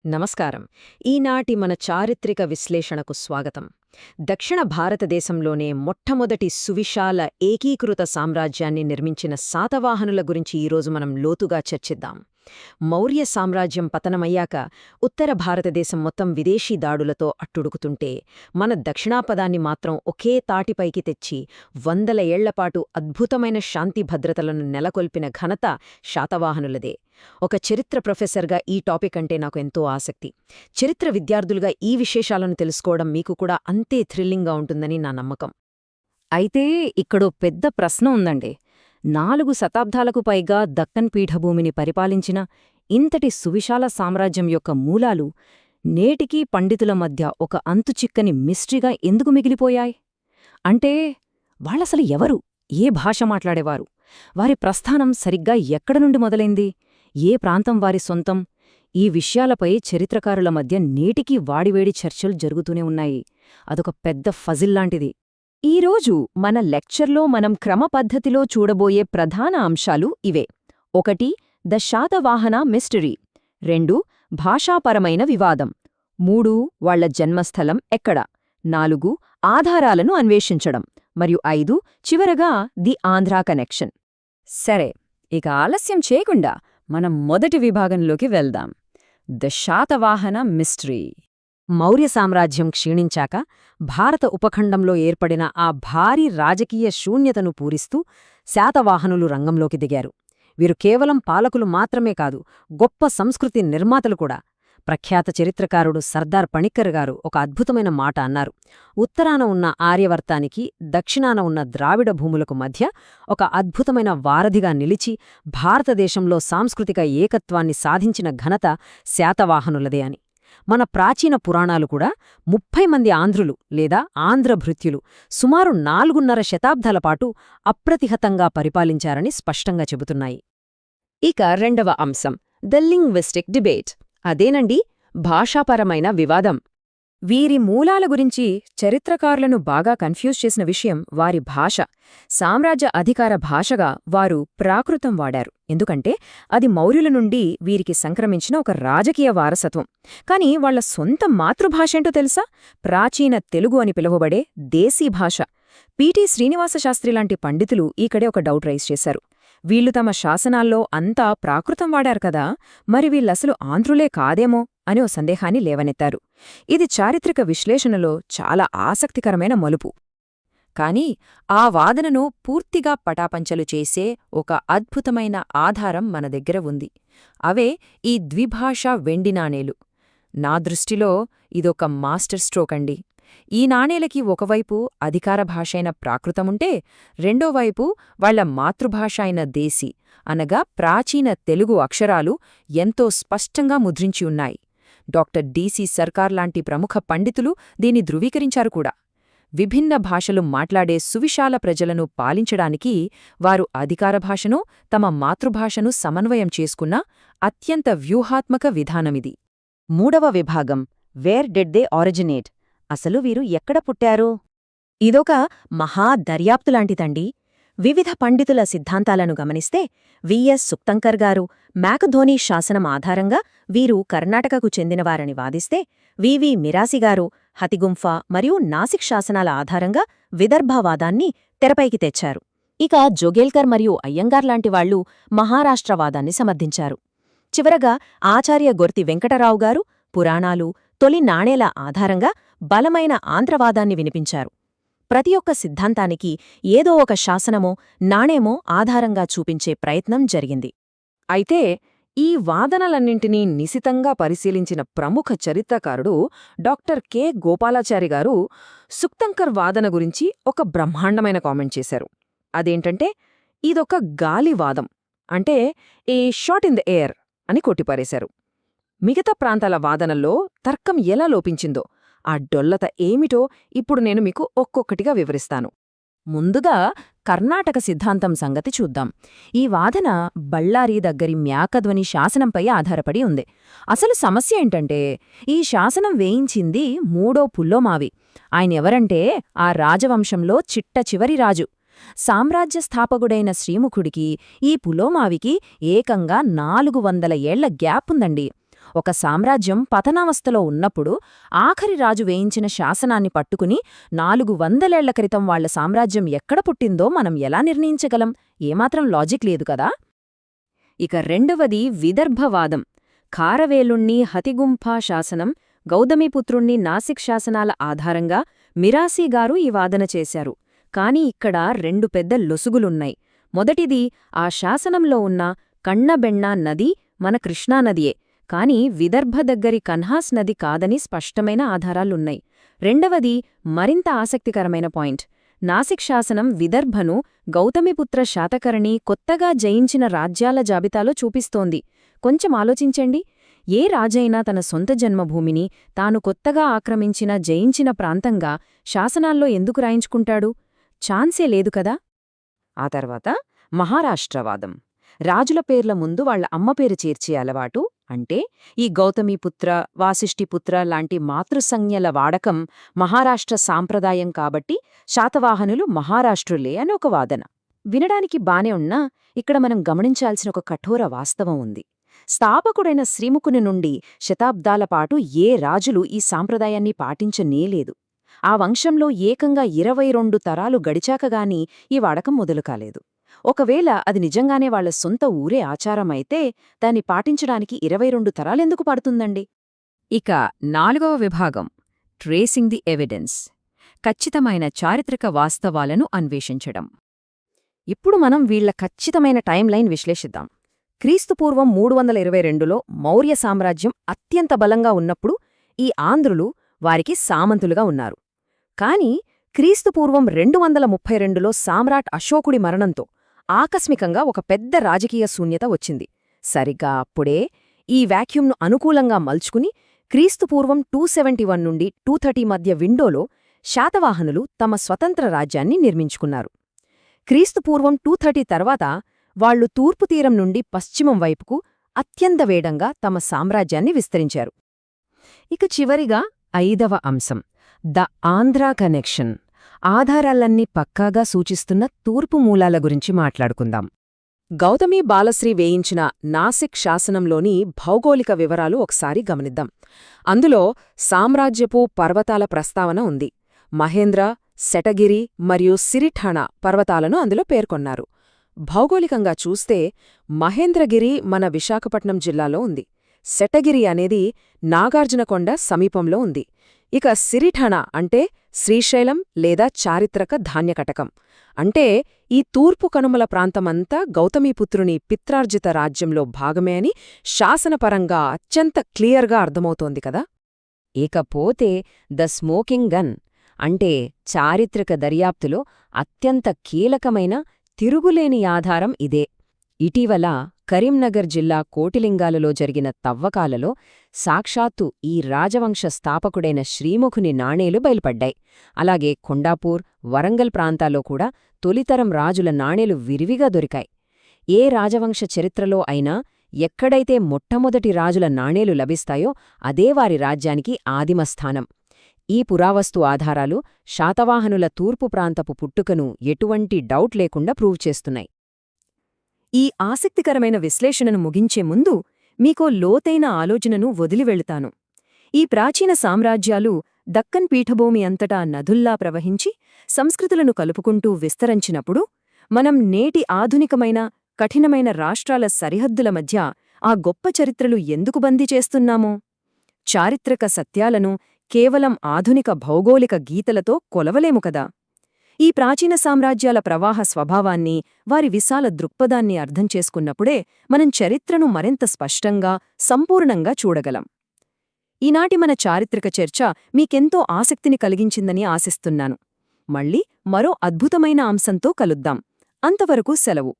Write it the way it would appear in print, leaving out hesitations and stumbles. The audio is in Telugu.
నమస్కారం. ఈనాటి మన చారిత్రక విశ్లేషణకు స్వాగతం. దక్షిణ భారతదేశంలోనే మొట్టమొదటి సువిశాల ఏకీకృత సామ్రాజ్యాన్ని నిర్మించిన శాతవాహనుల గురించి ఈరోజు మనం లోతుగా చర్చిద్దాం. మౌర్య సామ్రాజ్యం పతనమయ్యాక ఉత్తర భారతదేశం మొత్తం విదేశీ దాడులతో అట్టుడుకుతుంటే మన దక్షిణాపదాన్ని మాత్రం ఒకే తాటిపైకి తెచ్చి వందల ఏళ్లపాటు అద్భుతమైన శాంతి భద్రతలను నెలకొల్పిన ఘనత శాతవాహనులదే. ఒక చరిత్ర ప్రొఫెసర్గా ఈ టాపిక్ అంటే నాకు ఎంతో ఆసక్తి. చరిత్ర విద్యార్థులుగా ఈ విశేషాలను తెలుసుకోవడం మీకు కూడా అంతే థ్రిల్లింగ్గా ఉంటుందని నా నమ్మకం. అయితే ఇక్కడో పెద్ద ప్రశ్న ఉందండి. 4 శతాబ్దాలకు పైగా దక్కన్ పీఠభూమిని పరిపాలించిన ఇంతటి సువిశాల సామ్రాజ్యం యొక్క మూలాలు నేటికీ పండితుల మధ్య ఒక అంతుచిక్కని మిస్ట్రీగా ఎందుకు మిగిలిపోయాయి? అంటే వాళ్ళసలు ఎవరు? ఏ భాష మాట్లాడేవారు? వారి ప్రస్థానం సరిగ్గా ఎక్కడ నుండి మొదలైంది? ఏ ప్రాంతం వారి సొంతం? ఈ విషయాలపై చరిత్రకారుల మధ్య నేటికీ వాడివేడి చర్చలు జరుగుతూనే ఉన్నాయి. అదొక పెద్ద ఫజిల్లాంటిది. ఈరోజు మన లెక్చర్లో మనం క్రమపద్ధతిలో చూడబోయే ప్రధాన అంశాలు ఇవే. 1. The Satavahana mystery. 2. భాషాపరమైన వివాదం. 3. వాళ్ల జన్మస్థలం ఎక్కడ. 4. ఆధారాలను అన్వేషించడం. మరియు 5. చివరగా ది ఆంధ్రా కనెక్షన్. సరే, ఇక ఆలస్యం చేయకుండా మనం మొదటి విభాగంలోకి వెళ్దాం. The Satavahana mystery. మౌర్య సామ్రాజ్యం క్షీణించాక భారత ఉపఖండంలో ఏర్పడిన ఆ భారీ రాజకీయ శూన్యతను పూరిస్తూ శాతవాహనులు రంగంలోకి దిగారు. వీరు కేవలం పాలకులు మాత్రమే కాదు, గొప్ప సంస్కృతి నిర్మాతలు కూడా. ప్రఖ్యాత చరిత్రకారుడు సర్దార్ పణిక్కర్ గారు ఒక అద్భుతమైన మాట అన్నారు. ఉత్తరాన ఉన్న ఆర్యవర్తానికి, దక్షిణాన ఉన్న ద్రావిడ భూములకు మధ్య ఒక అద్భుతమైన వారధిగా నిలిచి భారతదేశంలో సాంస్కృతిక ఏకత్వాన్ని సాధించిన ఘనత శాతవాహనులదే అని. మన ప్రాచీన పురాణాలు కూడా 30 మంది ఆంధ్రులు లేదా ఆంధ్రభృత్యులు సుమారు 4.5 శతాబ్దాల పాటు అప్రతిహతంగా పరిపాలించారని స్పష్టంగా చెబుతున్నాయి. ఇక రెండవ అంశం, ద లింగ్విస్టిక్ డిబేట్. అదేనండి, భాషాపరమైన వివాదం. వీరి మూలాల గురించి చరిత్రకారులను బాగా కన్ఫ్యూజ్ చేసిన విషయం వారి భాష. సామ్రాజ్య అధికార భాషగా వారు ప్రాకృతం వాడారు, ఎందుకంటే అది మౌర్యుల నుండి వీరికి సంక్రమించిన ఒక రాజకీయ వారసత్వం. కాని వాళ్ల సొంత మాతృభాషేంటో తెలుసా? ప్రాచీన తెలుగు అని పిలువబడే దేశీ భాష. పి.టి. శ్రీనివాసశాస్త్రి లాంటి పండితులు ఈకడే ఒక డౌట్ రైజ్ చేశారు. వీళ్లు తమ శాసనాల్లో అంతా ప్రాకృతం వాడారు కదా, మరి వీళ్ళసలు ఆంధ్రులే కాదేమో అని ఓ సందేహాన్ని లేవనెత్తారు. ఇది చారిత్రక విశ్లేషణలో చాలా ఆసక్తికరమైన మలుపు. కాని ఆ వాదనను పూర్తిగా పటాపంచలు చేసే ఒక అద్భుతమైన ఆధారం మన దగ్గర ఉంది. అవే ఈ ద్విభాషా వెండి నాణేలు. నా దృష్టిలో ఇదొక మాస్టర్ స్ట్రోక్ అండి. ఈ నాణేలకి ఒకవైపు అధికార భాషైన ప్రాకృతముంటే, రెండోవైపు వాళ్ల మాతృభాష అయిన దేశీ అనగా ప్రాచీన తెలుగు అక్షరాలు ఎంతో స్పష్టంగా ముద్రించి ఉన్నాయి. డాక్టర్ డి.సి. సర్కార్ లాంటి ప్రముఖ పండితులు దీన్ని ధృవీకరించారు కూడా. విభిన్న భాషలు మాట్లాడే సువిశాల ప్రజలను పాలించడానికి వారు అధికార భాషను, తమ మాతృభాషను సమన్వయం చేసుకున్న అత్యంత వ్యూహాత్మక విధానమిది. మూడవ విభాగం, వేర్ డెడ్ దే ఆరిజినేట్. అసలు వీరు ఎక్కడ పుట్టారు? ఇదొక మహా దర్యాప్తులాంటిదండి. వివిధ పండితుల సిద్ధాంతాలను గమనిస్తే వి.ఎస్. సుక్తంకర్ గారు మ్యాకధోనీ శాసనం ఆధారంగా వీరు కర్ణాటకకు చెందినవారని వాదిస్తే, వి.వి. మిరాసిగారు హతిగుంఫా మరియు నాసిక్ శాసనాల ఆధారంగా విదర్భవాదాన్ని తెరపైకి తెచ్చారు. ఇక జోగేల్కర్ మరియు అయ్యంగార్ లాంటి వాళ్లు మహారాష్ట్రవాదాన్ని సమర్థించారు. చివరగా ఆచార్య గొర్తి వెంకటరావు గారు పురాణాలు, తొలి నాణేల ఆధారంగా బలమైన ఆంధ్రవాదాన్ని వినిపించారు. ప్రతి ఒక్క సిద్ధాంతానికి ఏదో ఒక శాసనమో, నాణేమో ఆధారంగా చూపించే ప్రయత్నం జరిగింది. అయితే ఈ వాదనలన్నింటినీ నిశితంగా పరిశీలించిన ప్రముఖ చరిత్రకారుడు డాక్టర్ కె. గోపాలాచారి గారు సుక్తంకర్ వాదన గురించి ఒక బ్రహ్మాండమైన కామెంట్ చేశారు. అదేంటంటే, ఇదొక గాలివాదం, అంటే ఏ షాట్ ఇన్ ద ఎయిర్ అని కొట్టిపారేశారు. మిగతా ప్రాంతాల వాదనల్లో తర్కం ఎలా లోపించిందో, ఆ డొల్లత ఏమిటో ఇప్పుడు నేను మీకు ఒక్కొక్కటిగా వివరిస్తాను. ముందుగా కర్ణాటక సిద్ధాంతం సంగతి చూద్దాం. ఈ వాదన బళ్ళారి దగ్గరి మ్యాకధ్వని శాసనంపై ఆధారపడి ఉంది. అసలు సమస్య ఏంటంటే, ఈ శాసనం వేయించింది 3వ పుల్లోమావి. ఆయనెవరంటే ఆ రాజవంశంలో చిట్ట చివరి రాజు. సామ్రాజ్య స్థాపకుడైన శ్రీముఖుడికి ఈ పులోమావికి ఏకంగా 400 ఏళ్ల గ్యాప్ ఉందండి. ఒక సామ్రాజ్యం పతనావస్థలో ఉన్నప్పుడు ఆఖరి రాజు వేయించిన శాసనాన్ని పట్టుకుని 400 క్రితం వాళ్ల సామ్రాజ్యం ఎక్కడ పుట్టిందో మనం ఎలా నిర్ణయించగలం? ఏమాత్రం లాజిక్ లేదు కదా. ఇక రెండవది విదర్భవాదం. ఖారవేలుణ్ణి హతిగుంఫా శాసనం, గౌతమీపుత్రుణ్ణి నాసిక్ శాసనాల ఆధారంగా మిరాసీగారు ఈ వాదన చేశారు. కాని ఇక్కడ 2 పెద్ద లొసుగులున్నాయి. మొదటిది, ఆ శాసనంలో ఉన్న కన్నబెన్నా నది మన కృష్ణానదియే, కాని విదర్భ దగ్గరి కన్హాస్ నది కాదని స్పష్టమైన ఆధారాలున్నాయి. రెండవది, మరింత ఆసక్తికరమైన పాయింట్. నాసిక్ శాసనం విదర్భను గౌతమిపుత్ర శాతకర్ణి కొత్తగా జయించిన రాజ్యాల జాబితాలో చూపిస్తోంది. కొంచెం ఆలోచించండి. ఏ రాజైనా తన సొంత జన్మభూమిని తాను కొత్తగా ఆక్రమించిన జయించిన ప్రాంతంగా శాసనాల్లో ఎందుకు రాయించుకుంటాడు? ఛాన్సే లేదు కదా. ఆ తర్వాత మహారాష్ట్రవాదం. రాజుల పేర్ల ముందు వాళ్ల అమ్మ పేరు చేర్చే అలవాటు, అంటే ఈ గౌతమీపుత్ర, వాసిష్ఠిపుత్ర లాంటి మాతృసంజ్ఞల వాడకం మహారాష్ట్ర సాంప్రదాయం కాబట్టి శాతవాహనులు మహారాష్ట్రులే అని ఒక వాదన. వినడానికి బానే ఉన్నా ఇక్కడ మనం గమనించాల్సిన ఒక కఠోర వాస్తవం ఉంది. స్థాపకుడైన శ్రీముఖుని నుండి శతాబ్దాలపాటు ఏ రాజులు ఈ సాంప్రదాయాన్ని పాటించనేలేదు. ఆ వంశంలో ఏకంగా 22 తరాలు గడిచాకగాని ఈ వాడకం మొదలు కాలేదు. ఒకవేళ అది నిజంగానే వాళ్ల సొంత ఊరే ఆచారమైతే దాన్ని పాటించడానికి 22 తరాలెందుకు పడుతుందండి? ఇక 4వ విభాగం, ట్రేసింగ్ ది ఎవిడెన్స్. ఖచ్చితమైన చారిత్రక వాస్తవాలను అన్వేషించడం. ఇప్పుడు మనం వీళ్ల ఖచ్చితమైన టైంలైన్ విశ్లేషిద్దాం. క్రీస్తుపూర్వం 322లో మౌర్య సామ్రాజ్యం అత్యంత బలంగా ఉన్నప్పుడు ఈ ఆంధ్రులు వారికి సామంతులుగా ఉన్నారు. కాని క్రీస్తుపూర్వం 232లో సామ్రాట్ అశోకుడి మరణంతో ఆకస్మికంగా ఒక పెద్ద రాజకీయ శూన్యత వచ్చింది. సరిగ్గా అప్పుడే ఈ వాక్యూమ్ను అనుకూలంగా మల్చుకుని క్రీస్తుపూర్వం 271 నుండి 230 మధ్య విండోలో శాతవాహనులు తమ స్వతంత్ర రాజ్యాన్ని నిర్మించుకున్నారు. క్రీస్తుపూర్వం 230 తర్వాత వాళ్లు తూర్పు తీరం నుండి పశ్చిమం వైపుకు అత్యంత వేగంగా తమ సామ్రాజ్యాన్ని విస్తరించారు. ఇక చివరిగా 5వ అంశం, ద ఆంధ్రా కనెక్షన్. ఆధారాలన్నీ పక్కాగా సూచిస్తున్న తూర్పు మూలాల గురించి మాట్లాడుకుందాం. గౌతమి బాలశ్రీ వేయించిన నాసిక్ శాసనంలోని భౌగోళిక వివరాలు ఒకసారి గమనిద్దాం. అందులో సామ్రాజ్యపు పర్వతాల ప్రస్తావన ఉంది. మహేంద్ర, శటగిరి మరియు సిరిఠాణా పర్వతాలను అందులో పేర్కొన్నారు. భౌగోళికంగా చూస్తే మహేంద్రగిరి మన విశాఖపట్నం జిల్లాలో ఉంది. శటగిరి అనేది నాగార్జునకొండ సమీపంలో ఉంది. ఇక సిరిఠాణా అంటే శ్రీశైలం లేదా చారిత్రక ధాన్యకటకం. అంటే ఈ తూర్పు కనుమల ప్రాంతమంతా గౌతమీపుత్రుని పిత్రార్జిత రాజ్యంలో భాగమే అని శాసనపరంగా అత్యంత క్లియర్గా అర్థమవుతోంది కదా. ఇకపోతే ద స్మోకింగ్ గన్ అంటే చారిత్రక దర్యాప్తులో అత్యంత కీలకమైన తిరుగులేని ఆధారం ఇదే. ఇటీవల కరీంనగర్ జిల్లా కోటిలింగాలలో జరిగిన తవ్వకాలలో సాక్షాత్తు ఈ రాజవంశ స్థాపకుడైన శ్రీముఖుని నాణేలు బయలుపడ్డాయి. అలాగే కొండాపూర్, వరంగల్ ప్రాంతాల్లో కూడా తొలితరం రాజుల నాణేలు విరివిగా దొరికాయి. ఏ రాజవంశ చరిత్రలో అయినా ఎక్కడైతే మొట్టమొదటి రాజుల నాణేలు లభిస్తాయో అదే వారి రాజ్యానికి ఆదిమస్థానం. ఈ పురావస్తు ఆధారాలు శాతవాహనుల తూర్పు ప్రాంతపు పుట్టుకను ఎటువంటి డౌట్ లేకుండా ప్రూవ్ చేస్తున్నాయి. ఈ ఆసక్తికరమైన విశ్లేషణను ముగించే ముందు మీకో లోతైన ఆలోచనను వదిలివెళుతాను. ఈ ప్రాచీన సామ్రాజ్యాలు దక్కన్ పీఠభూమి అంతటా నదుల్లా ప్రవహించి సంస్కృతులను కలుపుకుంటూ విస్తరించినప్పుడు మనం నేటి ఆధునికమైన కఠినమైన రాష్ట్రాల సరిహద్దుల మధ్య ఆ గొప్ప చరిత్రలు ఎందుకు బందీ చేస్తున్నామో? చారిత్రక సత్యాలను కేవలం ఆధునిక భౌగోళిక గీతలతో కొలవలేము కదా. ఈ ప్రాచీన సామ్రాజ్యాల ప్రవాహ స్వభావాన్ని, వారి విశాల దృక్పథాన్ని అర్థం చేసుకున్నప్పుడే మనం చరిత్రను మరింత స్పష్టంగా, సంపూర్ణంగా చూడగలం. ఈనాటి మన చారిత్రక చర్చ మీకెంతో ఆసక్తిని కలిగించిందని ఆశిస్తున్నాను. మళ్ళీ మరో అద్భుతమైన అంశంతో కలుద్దాం. అంతవరకు సెలవు.